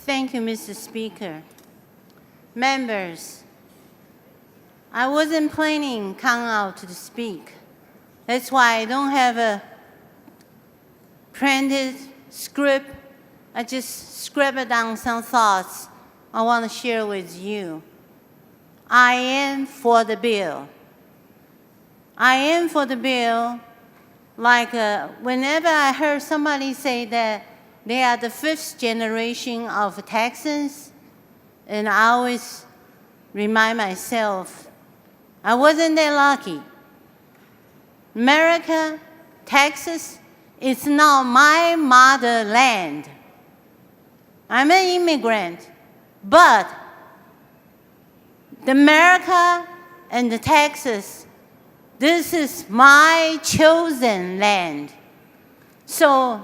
Thank you, Mr. Speaker. Members, I wasn't planning come out to speak. That's why I don't have a printed script. I just scribbled down some thoughts I want to share with you. I am for the bill. I am for the bill. Like whenever I heard somebody say that they are the 5th generation of Texans, and I always remind myself, I wasn't that lucky. America, Texas, is not my motherland. I'm an immigrant, but the America and the Texas, this is my chosen land. So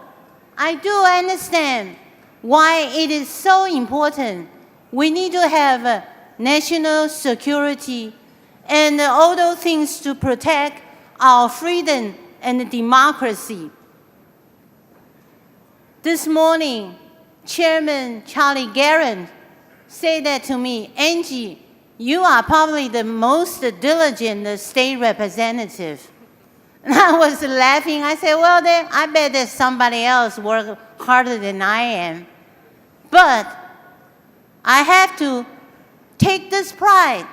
I do understand why it is so important. We need to have national security and all those things to protect our freedom and democracy. This morning, Chairman Charlie Geren said that to me, Angie, you are probably the most diligent state representative. And I was laughing. I said, well, then I bet that somebody else works harder than I am. But I have to take this pride.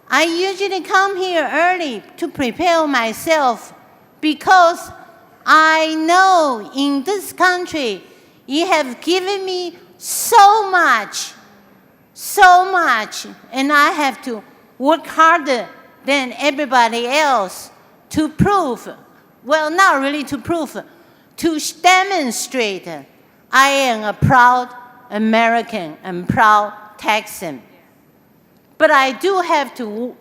I usually come here early to prepare myself because I know in this country you have given me so much, and I have to work harder than everybody else to prove, well, not really to prove, to demonstrate I am a proud American and proud Texan. But I do have to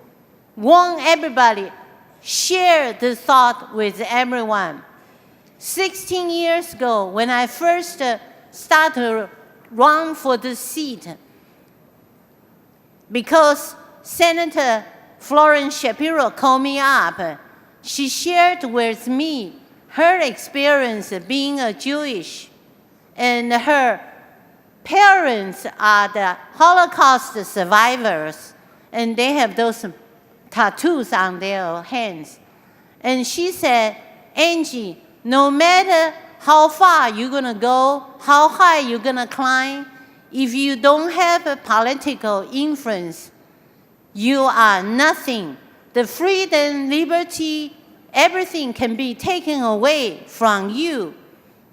warn everybody, share the thought with everyone. 16 years ago, when I first started to run for the seat, because Senator Florence Shapiro called me up, she shared with me her experience being a Jewish, and her parents are the Holocaust survivors, and they have those tattoos on their hands. And she said, Angie, no matter how far you're going to go, how high you're going to climb, if you don't have a political influence, you are nothing. The freedom, liberty, everything can be taken away from you.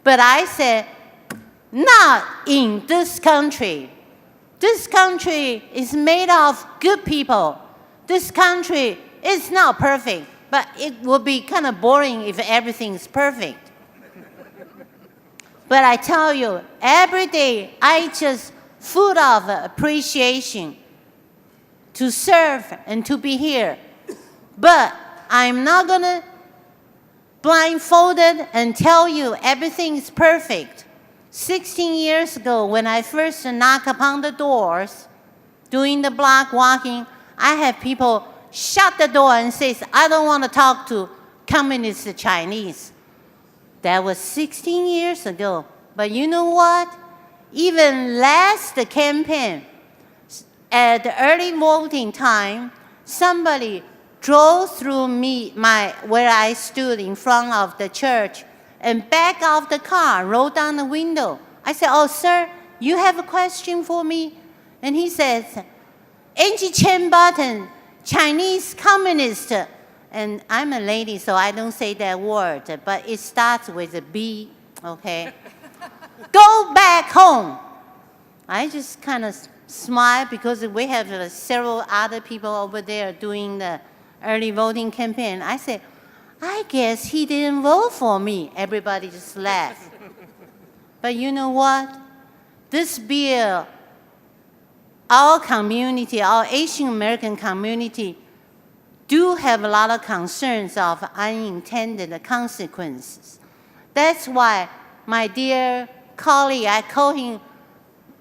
But I said, not in this country. This country is made of good people. This country is not perfect, but it would be kind of boring if everything is perfect. But I tell you, every day I just full of appreciation to serve and to be here. But I'm not going to blindfolded and tell you everything is perfect. 16 years ago, when I first knocked upon the doors, doing the block walking, I had people shut the door and say, I don't want to talk to communist Chinese. That was 16 years ago. But you know what? Even last campaign, at the early voting time, somebody drove through where I stood in front of the church and backed off the car, rolled down the window. I said, oh, sir, you have a question for me? And he says, Angie Chen Button, Chinese communist. And I'm a lady, so I don't say that word, but it starts with a B, okay? Go back home. I just kind of smiled because we have several other people over there doing the early voting campaign. I said, I guess he didn't vote for me. Everybody just laughed. But you know what? This bill, our community, our Asian American community, do have a lot of concerns of unintended consequences. That's why my dear colleague, I call him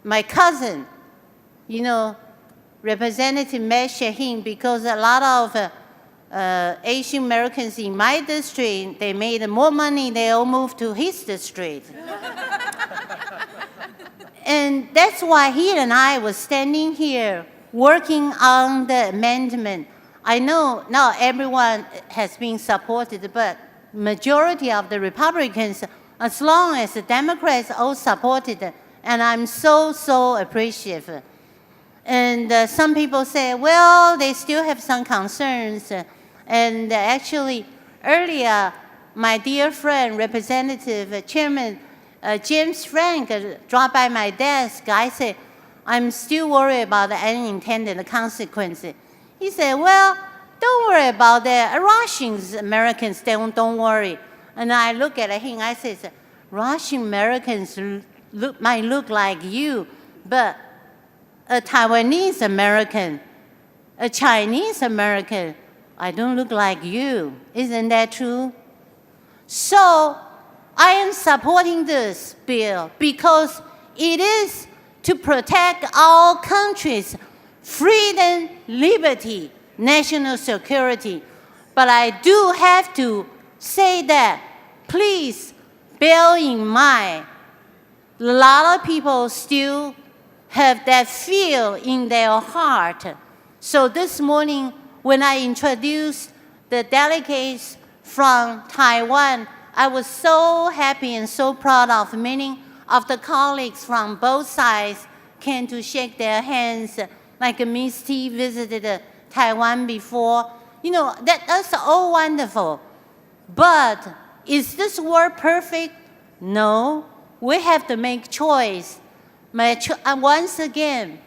my cousin, you know, Representative Matt Shaheen, because a lot of Asian Americans in my district, they made more money, they all moved to his district. And And that's why he and I were standing here working on the amendment. I know not everyone has been supported, but majority of the Republicans, as long as the Democrats all supported, and I'm so appreciative. And some people say, well, they still have some concerns. And actually, earlier, my dear friend, Representative Chairman James Frank dropped by my desk. I said, I'm still worried about the unintended consequences. He said, well, don't worry about that. Russians, Americans, don't worry. And I look at him, I said, Russian Americans might look like you, but a Taiwanese American, a Chinese American, I don't look like you. Isn't that true? So I am supporting this bill because it is to protect our country's freedom, liberty, national security. But I do have to say that, please bear in mind, a lot of people still have that fear in their heart. So this morning, when I introduced the delegates from Taiwan, I was so happy and so proud of many of the colleagues from both sides came to shake their hands, like Ms. T visited Taiwan before. You know, that's all wonderful. But is this world perfect? No. We have to make choice. Once again,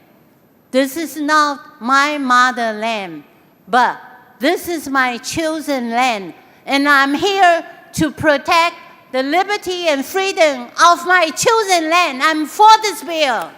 this is not my motherland, but this is my chosen land. And I'm here to protect the liberty and freedom of my chosen land. I'm for this bill.